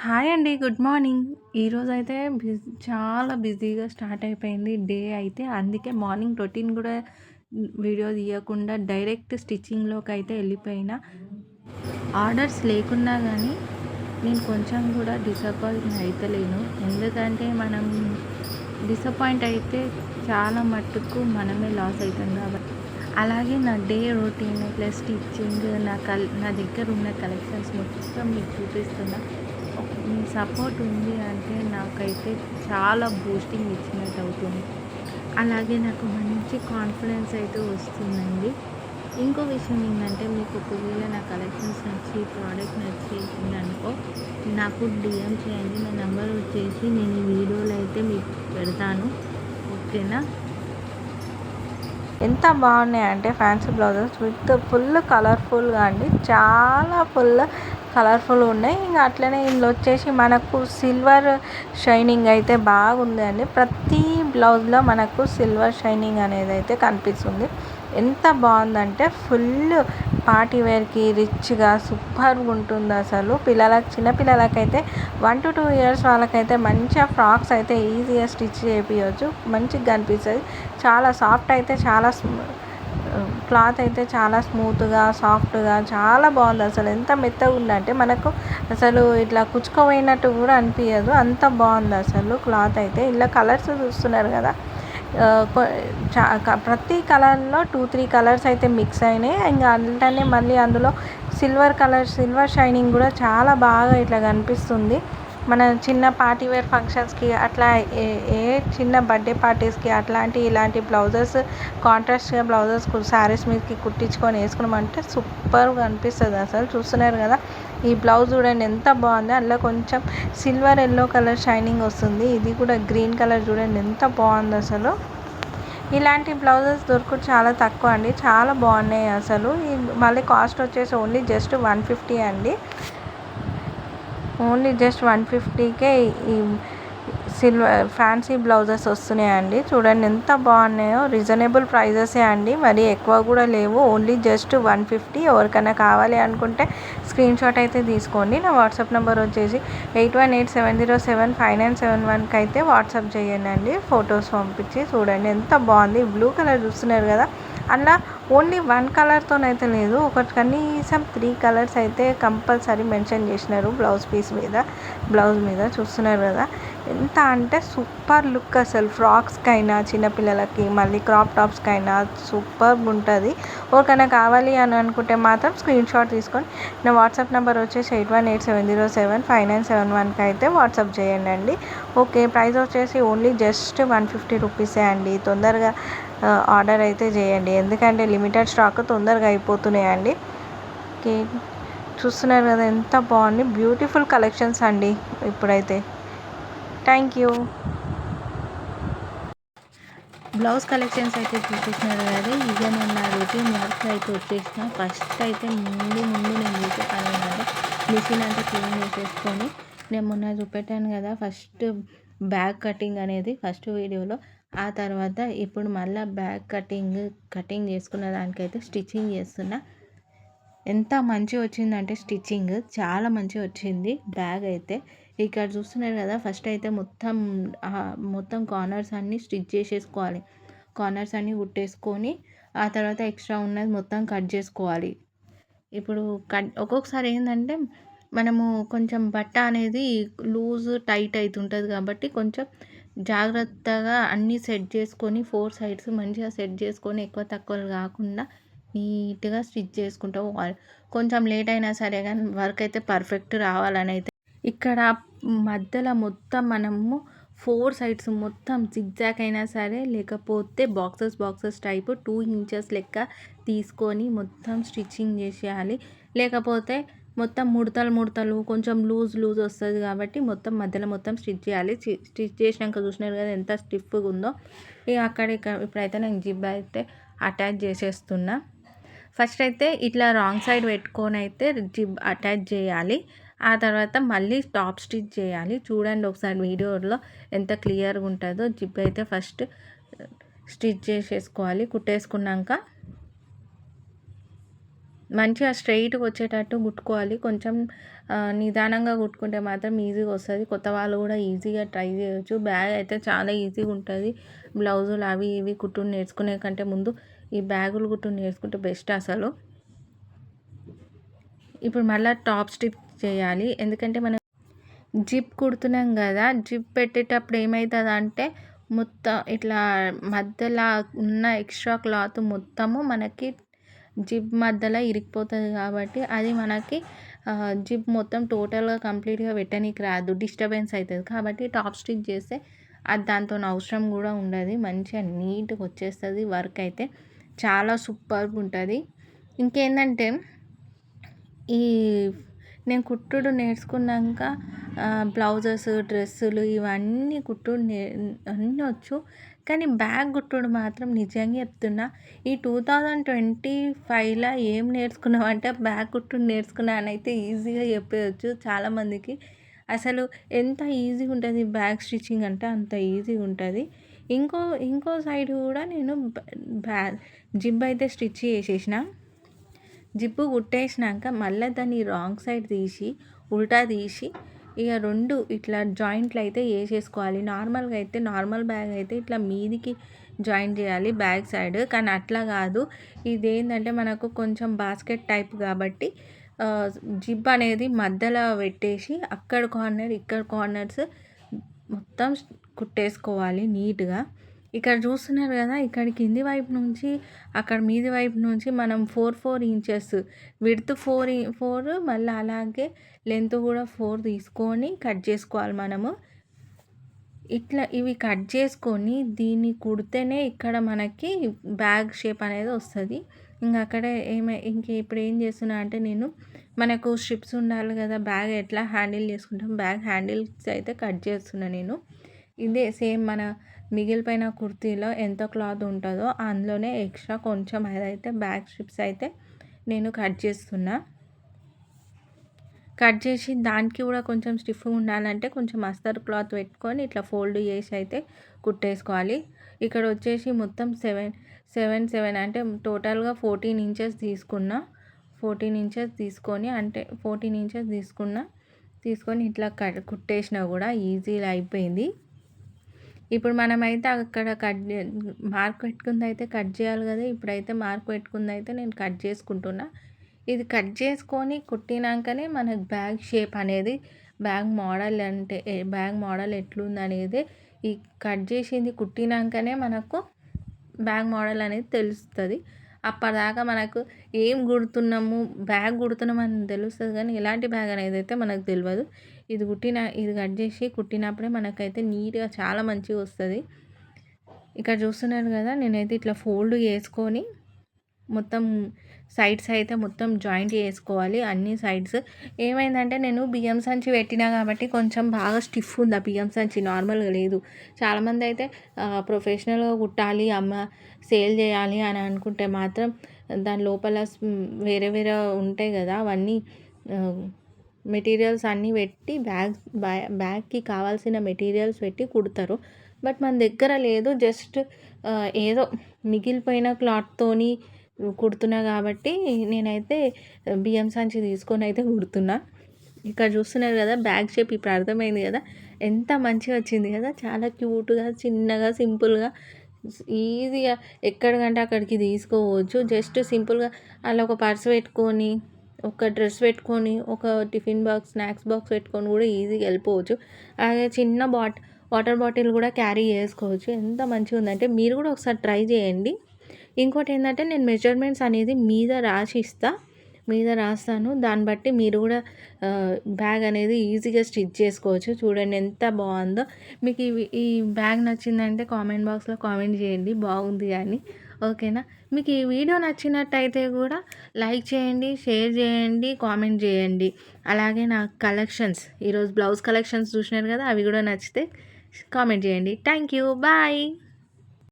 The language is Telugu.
హాయ్ అండి. Good morning. ఈరోజైతే చాలా బిజీగా స్టార్ట్ అయిపోయింది డే అయితే. అందుకే మార్నింగ్ రొటీన్ గూడా వీడియో తీయకుండా డైరెక్ట్ స్టిచ్చింగ్‌లోకైతే ఎళ్ళిపోయినా. ఆర్డర్స్ లేకున్నా గానీ నేను కొంచెం గూడా డిసప్పాయింట్ అయితలేను. ఎందుకంటే మనం డిసప్పాయింట్ అయితే చాలా మట్టుకు మనమే లాస్ అయితాం కాబట్టి. అలాగే నా డే రొటీన్ ప్లస్ స్టిచ్చింగ్ నా దగ్గర ఉన్న కలెక్షన్స్ మొత్తం మీకు చూపిస్తున్నా. మీ సపోర్ట్ ఉంది అంటే నాకైతే చాలా బూస్టింగ్ ఇచ్చినట్టు అవుతుంది. అలాగే నాకు మంచి కాన్ఫిడెన్స్ అయితే వస్తుందండి. ఇంకో విషయం ఏంటంటే మీకు ఒకవేళ నా కలెక్షన్స్ నచ్చి ప్రోడక్ట్ నచ్చిందనుకో నాకు డిఎం చేయండి. నా నెంబర్ వచ్చేసి నేను ఈ వీడియోలో అయితే మీకు పెడతాను. ఓకేనా? ఎంత బాగున్నాయంటే ఫ్యాన్సీ బ్లౌజెస్ విత్ ఫుల్ కలర్ఫుల్గా అండి, చాలా ఫుల్ కలర్ఫుల్ ఉన్నాయి. ఇంకా అట్లనే ఇందులో వచ్చేసి మనకు సిల్వర్ షైనింగ్ అయితే బాగుంది అండి. ప్రతి బ్లౌజ్లో మనకు సిల్వర్ షైనింగ్ అనేది అయితే కనిపిస్తుంది. ఎంత బాగుందంటే ఫుల్ పార్టీ వేర్కి రిచ్గా సూపర్గా ఉంటుంది అసలు. చిన్నపిల్లలకైతే 1 to 2 years వాళ్ళకైతే మంచిగా ఫ్రాక్స్ అయితే ఈజీగా స్టిచ్ చేయించవచ్చు. మంచిగా కనిపిస్తుంది. చాలా సాఫ్ట్ అయితే క్లాత్ అయితే చాలా స్మూత్గా సాఫ్ట్గా చాలా బాగుంది. అసలు ఎంత మెత్తగా ఉందంటే మనకు అసలు ఇట్లా కుచ్చుకోపోయినట్టు కూడా అనిపించదు. అంత బాగుంది అసలు క్లాత్ అయితే. ఇలా కలర్స్ చూస్తున్నారు కదా, ప్రతి కలర్లో 2-3 కలర్స్ అయితే మిక్స్ అయినాయి. ఇంకా అంటనే మళ్ళీ అందులో సిల్వర్ షైనింగ్ కూడా చాలా బాగా ఇట్లా కనిపిస్తుంది. మన చిన్న పార్టీ వేర్ ఫంక్షన్స్కి అట్లా ఏ చిన్న బర్త్డే పార్టీస్కి ఇలాంటి బ్లౌజెస్ కాంట్రాస్ట్గా బ్లౌజెస్ శారీస్ మీదకి కుట్టించుకొని వేసుకున్నామంటే సూపర్గా అనిపిస్తుంది. అసలు చూస్తున్నారు కదా, ఈ బ్లౌజ్ చూడండి ఎంత బాగుంది. అందులో కొంచెం సిల్వర్ ఎల్లో కలర్ షైనింగ్ వస్తుంది. ఇది కూడా గ్రీన్ కలర్ చూడండి ఎంత బాగుంది అసలు. ఇలాంటి బ్లౌజెస్ దొరకడం చాలా తక్కువ అండి, చాలా బాగున్నాయి అసలు. మళ్ళీ కాస్ట్ వచ్చేసి ఓన్లీ జస్ట్ 150 అండి. ఓన్లీ జస్ట్ 150కే ఈ ఫ్యాన్సీ బ్లౌజెస్ వస్తున్నాయండి. చూడండి ఎంత బాగున్నాయో. రీజనబుల్ ప్రైజెసే అండి, మరి ఎక్కువ కూడా లేవు. Only just 150. ఎవరికైనా కావాలి అనుకుంటే స్క్రీన్ షాట్ అయితే తీసుకోండి. నా వాట్సాప్ నెంబర్ వచ్చేసి 8187075971కి అయితే వాట్సాప్ చేయండి అండి. ఫొటోస్ పంపించి చూడండి ఎంత బాగుంది. బ్లూ కలర్ చూస్తున్నారు కదా, అలా ఓన్లీ 1 కలర్తోనైతే లేదు, ఒకటి కనీసం 3 కలర్స్ అయితే కంపల్సరీ మెన్షన్ చేసినారు బ్లౌజ్ మీద చూస్తున్నారు కదా. ఎంత అంటే సూపర్ లుక్ అసలు. ఫ్రాక్స్కైనా చిన్నపిల్లలకి మళ్ళీ క్రాప్ టాప్స్కైనా సూపర్గా ఉంటుంది. ఎవరికైనా కావాలి అని అనుకుంటే మాత్రం స్క్రీన్ షాట్ తీసుకొని నా వాట్సాప్ నెంబర్ వచ్చేసి 8187075971కి అయితే వాట్సాప్ చేయండి అండి. ఓకే, ప్రైస్ వచ్చేసి ఓన్లీ జస్ట్ 150 రూపీసే అండి. తొందరగా ఆర్డర్ అయితే చేయండి, ఎందుకంటే లిమిటెడ్ స్టాక్ తొందరగా అయిపోతున్నాయండి. ఓకే, చూస్తున్నారు కదా ఎంత బాగుంది. బ్యూటిఫుల్ కలెక్షన్స్ అండి ఇప్పుడైతే. Thank you. బ్లౌజ్ కలెక్షన్స్ అయితే చూపిస్తున్నారు కదా, ఇక నేను నా రొటీన్ వర్క్ అయితే వచ్చేసిన. ఫస్ట్ అయితే ముందు నేను చేసే పని ఏంటంటే మిషన్ అంతా క్లీన్ చేసేసుకొని, నేను మొన్న చూపెట్టాను కదా ఫస్ట్ బ్యాక్ కటింగ్ అనేది ఫస్ట్ వీడియోలో. ఆ తర్వాత ఇప్పుడు మళ్ళీ బ్యాక్ కటింగ్ చేసుకున్న దానికైతే స్టిచ్చింగ్ చేస్తున్నా. ఎంత మంచిగా వచ్చిందంటే స్టిచ్చింగ్ చాలా మంచిగా వచ్చింది బ్యాగ్ అయితే. ఇక్కడ చూస్తున్నారు కదా, ఫస్ట్ అయితే మొత్తం కార్నర్స్ అన్నీ స్టిచ్ చేసేసుకోవాలి. కార్నర్స్ అన్నీ కుట్టేసుకొని ఆ తర్వాత ఎక్స్ట్రా ఉన్నది మొత్తం కట్ చేసుకోవాలి. ఇప్పుడు ఒక్కొక్కసారి ఏంటంటే మనము కొంచెం బట్ట అనేది లూజ్ టైట్ అవుతుంటుంది కాబట్టి కొంచెం జాగ్రత్తగా అన్నీ సెట్ చేసుకొని 4 సైడ్స్ మంచిగా సెట్ చేసుకొని ఎక్కువ తక్కువలు కాకుండా నీట్గా స్టిచ్ చేసుకుంటూ పోవాలి. కొంచెం లేట్ అయినా సరే కానీ వర్క్ అయితే పర్ఫెక్ట్ రావాలని అయితే. ఇక్కడ మధ్యలో మొత్తం మనము 4 సైడ్స్ మొత్తం జిగ్జాగ్ అయినా సరే, లేకపోతే బాక్సెస్ టైపు 2 inches లెక్క తీసుకొని మొత్తం స్టిచ్చింగ్ చేసేయాలి. లేకపోతే మొత్తం ముడతలు కొంచెం లూజ్ వస్తుంది కాబట్టి మధ్యలో మొత్తం స్టిచ్ చేయాలి. స్టిచ్ చేసినాక చూసినారు కదా ఎంత స్టిఫ్గా ఉందో. ఇప్పుడైతే నేను జిబ్ అయితే అటాచ్ చేసేస్తున్నా. ఫస్ట్ అయితే ఇట్లా రాంగ్ సైడ్ పెట్టుకొని అయితే జిబ్ అటాచ్ చేయాలి. ఆ తర్వాత మళ్ళీ టాప్ స్టిచ్ చేయాలి. చూడండి ఒకసారి వీడియోలో ఎంత క్లియర్గా ఉంటుందో. జిబ్ అయితే ఫస్ట్ స్టిచ్ చేసేసుకోవాలి. కుట్టేసుకున్నాక మంచిగా స్ట్రెయిట్‌గా వచ్చేటట్టు కుట్టుకోవాలి. కొంచెం నిదానంగా కుట్టుకుంటే మాత్రం ఈజీగా వస్తది. కొత్త వాళ్ళు కూడా ఈజీగా ట్రై చేయొచ్చు. బ్యాగ్ అయితే చాలా ఈజీగా ఉంటుంది. బ్లౌజులు అవి ఇవి కుట్టుడు నేర్చుకునే కంటే ముందు ఈ బ్యాగులు కుట్టుడు నేర్చుకుంటే బెస్ట్ అసలు. ఇప్పుడు మళ్ళీ టాప్ స్టిచ్ చేయాలి. ఎందుకంటే మనం జిప్ కుడుతున్నాం కదా, జిప్ పెట్టేటప్పుడు ఏమవుతుందంటే మొత్తం ఇట్లా మధ్యలో ఉన్న ఎక్స్ట్రా క్లాత్ మొత్తము మనకి జిప్ మధ్యలో ఇరిగిపోతుంది కాబట్టి అది మనకి జిప్ మొత్తం టోటల్గా కంప్లీట్గా పెట్టనీకి రాదు, డిస్టర్బెన్స్ అవుతుంది. కాబట్టి టాప్ స్టిచ్ చేస్తే అది దాంతో అవసరం కూడా ఉండదు, మంచిగా నీట్గా వచ్చేస్తుంది. వర్క్ అయితే చాలా సూపర్గా ఉంటుంది. ఇంకేంటంటే ఈ నేను కుట్టుడు నేర్చుకున్నాక బ్లౌజెస్, డ్రెస్సులు ఇవన్నీ కుట్టుడు అన్నీ వచ్చు. కానీ బ్యాగ్ కుట్టుడు మాత్రం నిజంగా చెప్తున్నా, ఈ 2025లో ఏం నేర్చుకున్నామంటే బ్యాగ్ కుట్టుడు నేర్చుకున్నా అని అయితే ఈజీగా చెప్పేయచ్చు చాలామందికి. అసలు ఎంత ఈజీగా ఉంటుంది బ్యాగ్ స్టిచ్చింగ్ అంటే అంత ఈజీగా ఉంటుంది. ఇంకో సైడ్ కూడా నేను జిబ్ అయితే స్టిచ్ చేసేసిన. జిప్పు కుట్టేసినాక మళ్ళీ దాన్ని రాంగ్ సైడ్ తీసి ఉల్టా తీసి ఇక 2 ఇట్లా జాయింట్లు అయితే వేసేసుకోవాలి. నార్మల్గా అయితే నార్మల్ బ్యాగ్ అయితే ఇట్లా మీదికి జాయింట్ చేయాలి బ్యాక్ సైడ్, కానీ అట్లా కాదు. ఇదేంటంటే మనకు కొంచెం బాస్కెట్ టైప్ కాబట్టి జిప్ అనేది మధ్యలో పెట్టేసి అక్కడ కార్నర్ ఇక్కడ కార్నర్స్ మొత్తం కుట్టేసుకోవాలి నీట్గా. ఇక్కడ చూస్తున్నారు కదా, ఇక్కడ కింది వైపు నుంచి అక్కడ మీది వైపు నుంచి మనం 4 ఇంచెస్ విడ్త్ 4 మళ్ళీ అలాగే లెంత్ కూడా 4 తీసుకొని కట్ చేసుకోవాలి మనము. ఇట్లా ఇవి కట్ చేసుకొని దీన్ని కుడితేనే ఇక్కడ మనకి బ్యాగ్ షేప్ అనేది వస్తుంది. ఇంకా అక్కడ ఇప్పుడు ఏం చేస్తున్నా అంటే నేను మనకు స్ట్రిప్స్ ఉండాలి కదా, బ్యాగ్ ఎట్లా హ్యాండిల్ చేసుకుంటాం, బ్యాగ్ హ్యాండిల్స్ అయితే కట్ చేస్తున్నా నేను. ఇదే సేమ్ మన మిగిలిపోయిన కుర్తీలో ఎంత క్లాత్ ఉంటుందో అందులోనే ఎక్స్ట్రా కొంచెం అదైతే బ్యాక్ స్ట్రిప్స్ అయితే నేను కట్ చేస్తున్నా. కట్ చేసి దానికి కూడా కొంచెం స్టిఫ్గా ఉండాలంటే కొంచెం అస్తర్ క్లాత్ పెట్టుకొని ఇట్లా ఫోల్డ్ చేసి అయితే కుట్టేసుకోవాలి. ఇక్కడ వచ్చేసి మొత్తం 7 అంటే టోటల్గా 14 ఇంచెస్ తీసుకున్నా. 14 ఇంచెస్ తీసుకొని అంటే 14 ఇంచెస్ తీసుకొని ఇట్లా కుట్టేసినా కూడా ఈజీగా అయిపోయింది. ఇప్పుడు మనమైతే అక్కడ మార్క్ పెట్టుకుంది అయితే కట్ చేయాలి కదా, ఇప్పుడైతే మార్క్ పెట్టుకుంది అయితే నేను కట్ చేసుకుంటున్నా. ఇది కట్ చేసుకొని కుట్టినాకనే మనకు బ్యాగ్ షేప్ అనేది, బ్యాగ్ మోడల్ ఎట్లుంది అనేది ఈ కట్ చేసింది కుట్టినాకనే మనకు బ్యాగ్ మోడల్ అనేది తెలుస్తుంది. అప్పటిదాకా మనకు ఏం కుడుతున్నాము, బ్యాగ్ కుడుతున్నామని తెలుస్తుంది కానీ ఎలాంటి బ్యాగ్ అనేది అయితే మనకు తెలియదు. ఇది కట్ చేసి కుట్టినప్పుడే మనకైతే నీట్గా చాలా మంచిగా వస్తుంది. ఇక్కడ చూస్తున్నారు కదా, నేనైతే ఇట్లా ఫోల్డ్ చేసుకొని మొత్తం సైడ్స్ అయితే మొత్తం జాయింట్ చేసుకోవాలి అన్ని సైడ్స్. ఏమైందంటే నేను బియ్యం సంచి పెట్టినా కాబట్టి కొంచెం బాగా స్టిఫ్ ఉంది ఆ బియ్యం సంచి, నార్మల్గా లేదు. చాలామంది అయితే ప్రొఫెషనల్గా కుట్టాలి, సేల్ చేయాలి అని అనుకుంటే మాత్రం దాని లోపల వేరే ఉంటాయి కదా, అవన్నీ మెటీరియల్స్ అన్నీ పెట్టి బ్యాగ్కి కావాల్సిన మెటీరియల్స్ పెట్టి కుడతారు. బట్ మన దగ్గర లేదు, జస్ట్ ఏదో మిగిలిపోయిన క్లాత్తోని కుడుతున్నా కాబట్టి నేనైతే బియ్యం సంచి తీసుకొని అయితే కుడుతున్నా. ఇక్కడ చూస్తున్నారు కదా బ్యాగ్ షేప్ ఇప్పుడు అర్థమైంది కదా, ఎంత మంచిగా వచ్చింది కదా, చాలా క్యూట్గా చిన్నగా సింపుల్గా ఈజీగా ఎక్కడికంటే అక్కడికి తీసుకోవచ్చు. జస్ట్ సింపుల్గా అలా ఒక పర్స్ పెట్టుకొని, ఒక డ్రెస్ పెట్టుకొని, ఒక టిఫిన్ బాక్స్, స్నాక్స్ బాక్స్ పెట్టుకొని కూడా ఈజీగా వెళ్ళిపోవచ్చు. అలాగే చిన్న వాటర్ బాటిల్ కూడా క్యారీ చేసుకోవచ్చు. ఎంత మంచిగా ఉందంటే మీరు కూడా ఒకసారి ట్రై చేయండి. ఇంకోటి ఏంటంటే నేను మెజర్మెంట్స్ అనేది మీద రాస్తాను, దాన్ని బట్టి మీరు కూడా బ్యాగ్ అనేది ఈజీగా స్టిచ్ చేసుకోవచ్చు. చూడండి ఎంత బాగుందో. మీకు ఈ బ్యాగ్ నచ్చిందంటే కామెంట్ బాక్స్లో కామెంట్ చేయండి బాగుంది అని, ఓకేనా. మీకు ఈ వీడియో నచ్చినట్టయితే కూడా లైక్ చేయండి, షేర్ చేయండి, కామెంట్ చేయండి. అలాగే నా కలెక్షన్స్, ఈరోజు బ్లౌజ్ కలెక్షన్స్ చూసినారు కదా, అవి కూడా నచ్చితే కామెంట్ చేయండి. Thank you, bye.